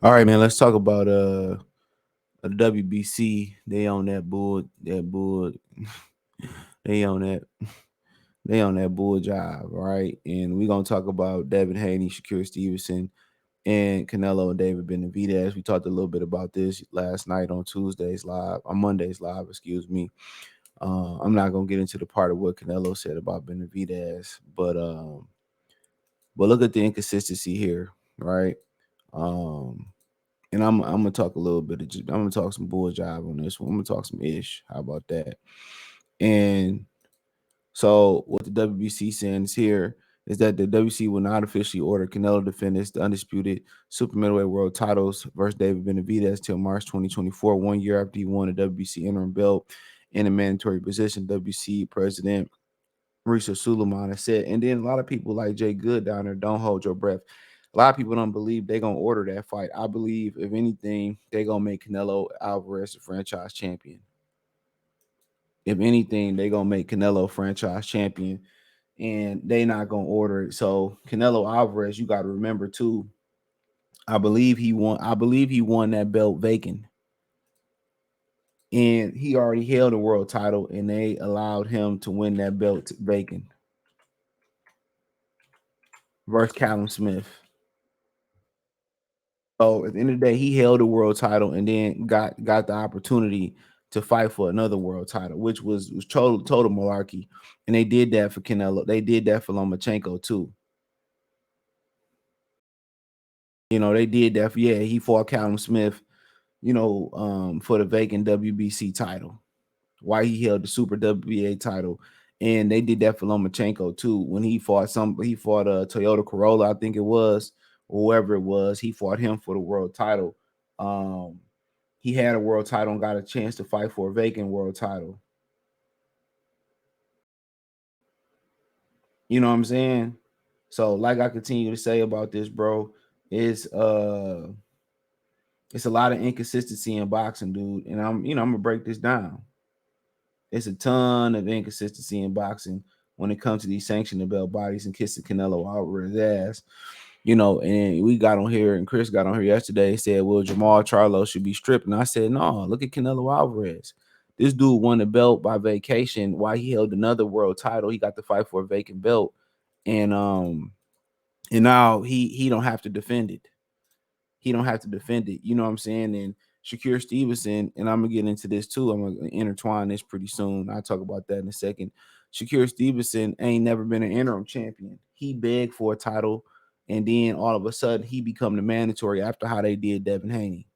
All right, man. Let's talk about the WBC. They on that bull. That bull. they on that. They on that bull job, right? And we're gonna talk about Devin Haney, Shakur Stevenson, and Canelo and David Benavidez. We talked a little bit about this last night on Monday's live. Excuse me. I'm not gonna get into the part of what Canelo said about Benavidez, but look at the inconsistency here, right? Um, and I'm gonna talk a little bit I'm gonna talk some bull jive on this one. I'm gonna talk some ish. How about that? And so what the WBC saying is here is that the WBC will not officially order Canelo to finish the undisputed super middleweight world titles versus David Benavidez till March 2024, 1 year after he won the WBC interim belt in a mandatory position. WBC president Risa Suleiman has said. And then a lot of people like Jay Good down there, don't hold your breath. A lot of people don't believe they're gonna order that fight. I believe, if anything, they're gonna make Canelo Alvarez the franchise champion. If anything, they're gonna make Canelo franchise champion, and they not gonna order it. So Canelo Alvarez, you got to remember too. I believe he won. I believe he won that belt vacant, and he already held a world title, and they allowed him to win that belt vacant versus Callum Smith. So at the end of the day, he held a world title and then got the opportunity to fight for another world title, which was total malarkey. And they did that for Canelo. They did that for Lomachenko too. They did that for, yeah, he fought Callum Smith, for the vacant WBC title. Why he held the Super WBA title. And they did that for Lomachenko too. When he fought a Toyota Corolla, I think it was, or whoever it was, he fought him for the world title. He had a world title and got a chance to fight for a vacant world title. You know what I'm saying? So, like I continue to say about this, bro, it's a lot of inconsistency in boxing, dude. And I'm gonna break this down. It's a ton of inconsistency in boxing when it comes to these sanctioned belt bodies and kissing Canelo Alvarez's ass. And we got on here, and Chris got on here yesterday and said, well, Jamal Charlo should be stripped. And I said, no, look at Canelo Alvarez. This dude won the belt by vacation while he held another world title. He got to fight for a vacant belt. And now he don't have to defend it. He don't have to defend it. You know what I'm saying? And Shakur Stevenson, and I'm gonna get into this too. I'm gonna intertwine this pretty soon. I'll talk about that in a second. Shakur Stevenson ain't never been an interim champion. He begged for a title, and then all of a sudden he become the mandatory after how they did Devin Haney,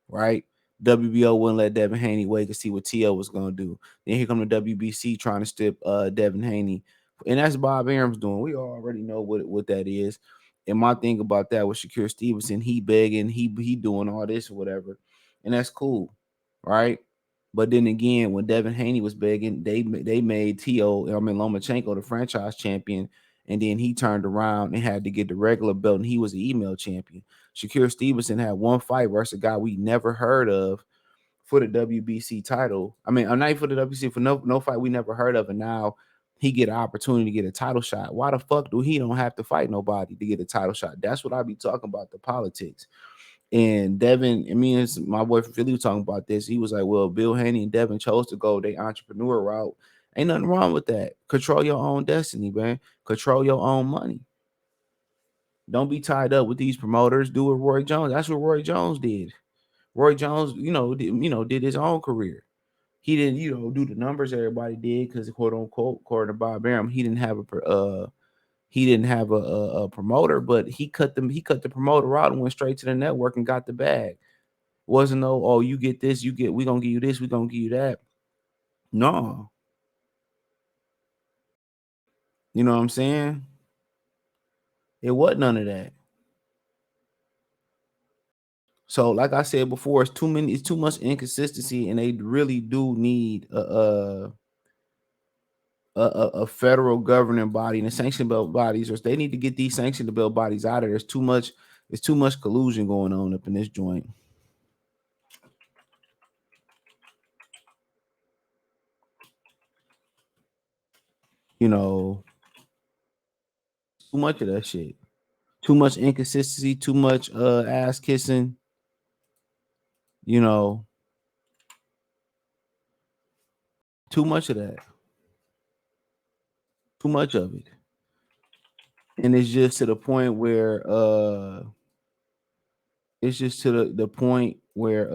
right? WBO wouldn't let Devin Haney wait to see what TO was gonna do. Then here come the WBC trying to strip Devin Haney, and that's Bob Arum's doing. We already know what that is. And my thing about that with Shakur Stevenson, he begging, he doing all this or whatever, and that's cool, right? But then again, when Devin Haney was begging, they made Lomachenko the franchise champion, and then he turned around and had to get the regular belt, and he was the email champion. Shakur Stevenson had one fight versus a guy we never heard of for the WBC title. I mean, I'm not even for the WBC, for no fight we never heard of, and now he get an opportunity to get a title shot. Why the fuck do he don't have to fight nobody to get a title shot? That's what I be talking about, the politics. And Devin, and me and my boy from Philly were talking about this. He was like, well, Bill Haney and Devin chose to go their entrepreneur route. Ain't nothing wrong with that. Control your own destiny, man. Control your own money. Don't be tied up with these promoters. Do what Roy Jones. That's what Roy Jones did. Roy Jones, did his own career. He didn't, do the numbers everybody did because, quote unquote, according to Bob Arum, he didn't have a promoter, but he cut the promoter out and went straight to the network and got the bag. Wasn't no, oh, you get this, we gonna give you this, we gonna give you that. No, you know what I'm saying? It wasn't none of that. So, like I said before, it's too much inconsistency, and they really do need a federal governing body and the sanctioned belt bodies, or they need to get these sanctioned belt bodies out of there. There's too much collusion going on up in this joint. You know, too much of that shit. Too much inconsistency, too much ass kissing, you know, too much of that. Too much of it. And it's just to the point where it's just to the point where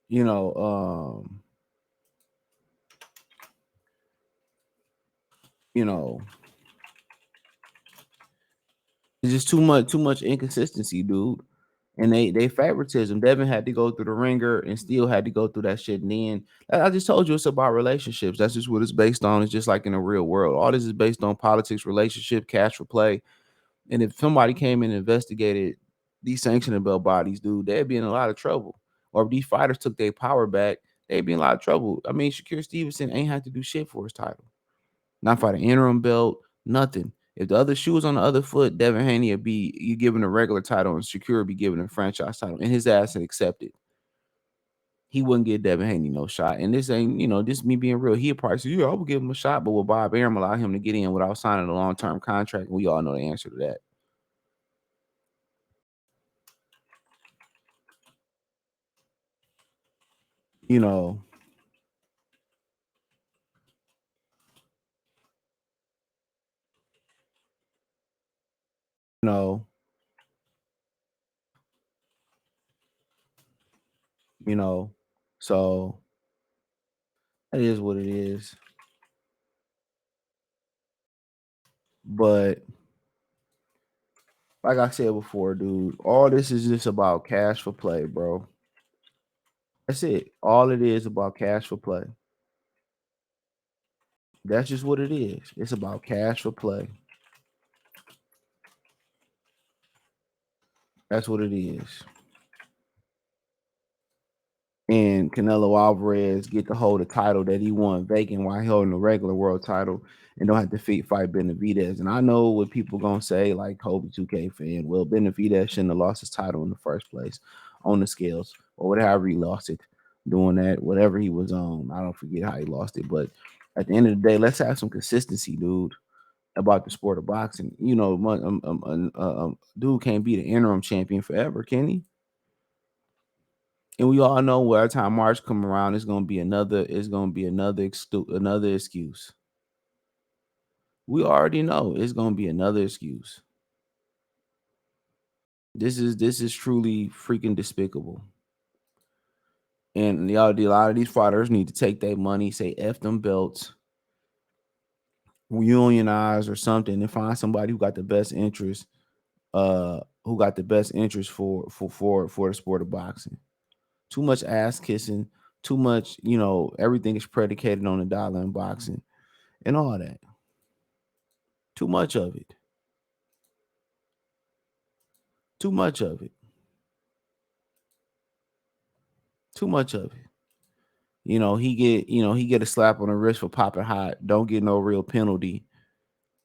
you know you know it's just too much inconsistency, dude. And they favoritism. Devin had to go through the ringer and still had to go through that shit. And then I just told you it's about relationships. That's just what it's based on. It's just like in the real world. All this is based on politics, relationship, cash for play. And if somebody came and investigated these sanctioning belt bodies, dude, they'd be in a lot of trouble. Or if these fighters took their power back, they'd be in a lot of trouble. I mean, Shakur Stevenson ain't had to do shit for his title. Not fight an interim belt, nothing. If the other shoe was on the other foot, Devin Haney would be you giving a regular title and Shakur would be given a franchise title, and his ass had accepted. He wouldn't give Devin Haney no shot. And this ain't, this me being real. He'd probably say, yeah, I would give him a shot, but will Bob Arum allow him to get in without signing a long-term contract? And we all know the answer to that. You know, you know, you know. So that is what it is. But like I said before, dude, all this is just about cash for play, bro. That's it. All it is about cash for play. That's just what it is. It's about cash for play. That's what it is. And Canelo Alvarez get to hold a title that he won vacant while holding a regular world title and don't have to fight Benavidez. And I know what people gonna say, like Kobe 2K fan. Well, Benavidez shouldn't have lost his title in the first place on the scales or whatever he lost it doing that, whatever he was on. I don't forget how he lost it. But at the end of the day, let's have some consistency, dude, about the sport of boxing. Dude can't be the interim champion forever, can he? And we all know by the time March come around, it's gonna be another excuse. We already know it's gonna be another excuse. This is truly freaking despicable. And y'all, a lot of these fighters need to take their money, say F them belts, unionize or something, and find somebody who got the best interest for the sport of boxing. Too much ass kissing, too much, everything is predicated on the dollar in boxing and all that. Too much of it. Too much of it. Too much of it. He get a slap on the wrist for popping hot, don't get no real penalty,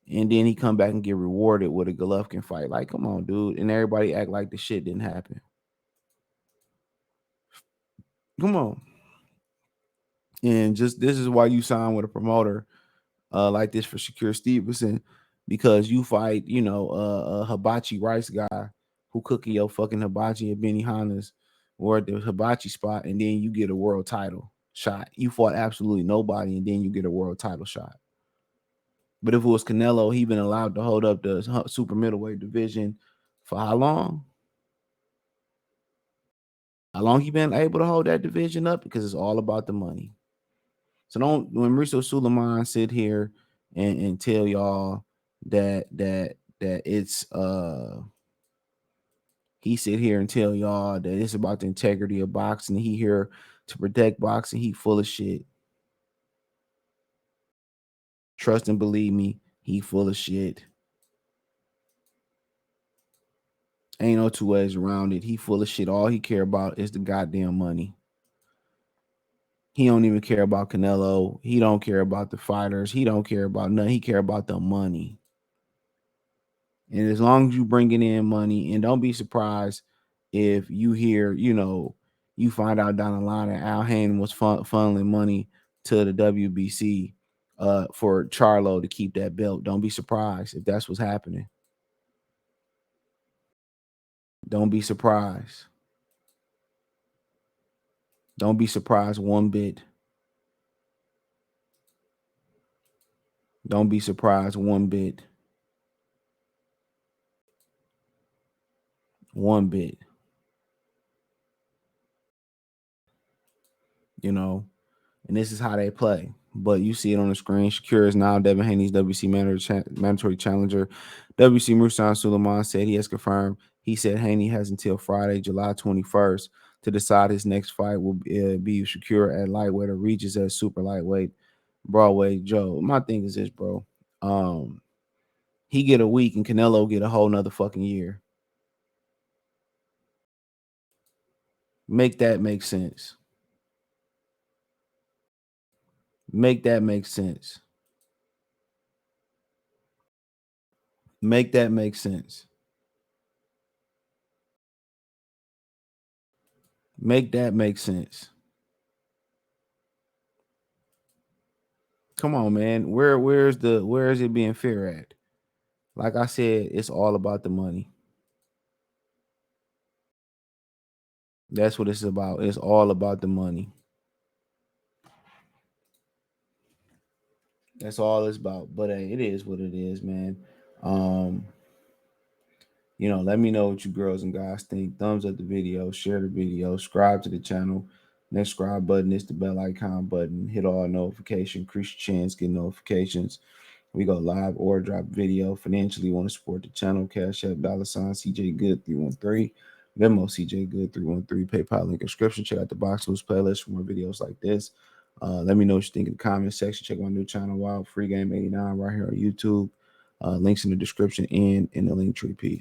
and then he come back and get rewarded with a Golovkin fight. Like, come on, dude. And everybody act like the shit didn't happen. Come on. And just this is why you sign with a promoter like this for Shakur Stevenson, because you fight, a hibachi rice guy who cooking your fucking hibachi at Benihana's or at the hibachi spot, and then you get a world title shot. You fought absolutely nobody, and then you get a world title shot. But if it was Canelo, he been allowed to hold up the super middleweight division for how long? How long he been able to hold that division up? Because it's all about the money. So don't when Mauricio Suleiman sit here and tell y'all that it's he sit here and tell y'all that it's about the integrity of boxing. He here to protect boxing. He full of shit. Trust and believe me, he full of shit. Ain't no two ways around it. He full of shit. All he care about is the goddamn money. He don't even care about Canelo. He don't care about the fighters. He don't care about nothing. He care about the money. And as long as you bringing in money, and don't be surprised if you hear, you find out down the line that Al Hain was funneling money to the WBC for Charlo to keep that belt. Don't be surprised if that's what's happening. Don't be surprised. Don't be surprised one bit. Don't be surprised one bit. One bit. You know, and this is how they play. But you see it on the screen. Shakur is now Devin Haney's WC mandatory challenger. WC Murshan Suleiman said he has confirmed. He said Haney has until Friday, July 21st, to decide his next fight will be Shakur at lightweight or Regis at super lightweight. Broadway Joe. My thing is this, bro. He get a week and Canelo get a whole nother fucking year. Make that make sense. Make that make sense. Make that make sense. Make that make sense. Come on, man. Where is it being fair at? Like I said, it's all about the money. That's what it's about. It's all about the money. That's all it's about. But hey, it is what it is, man. Um, let me know what you girls and guys think. Thumbs up the video, share the video, subscribe to the channel. Next subscribe button is the bell icon button. Hit all notifications, increase your chance, get notifications. We go live or drop video. Financially, want to support the channel. Cash App, $ CJ Good 313. Venmo CJ Good 313. PayPal link description. Check out the Box Loose playlist for more videos like this. Let me know what you think in the comment section. Check my new channel, Wild Free Game 89, right here on YouTube. Links in the description and in the link tree. Peace.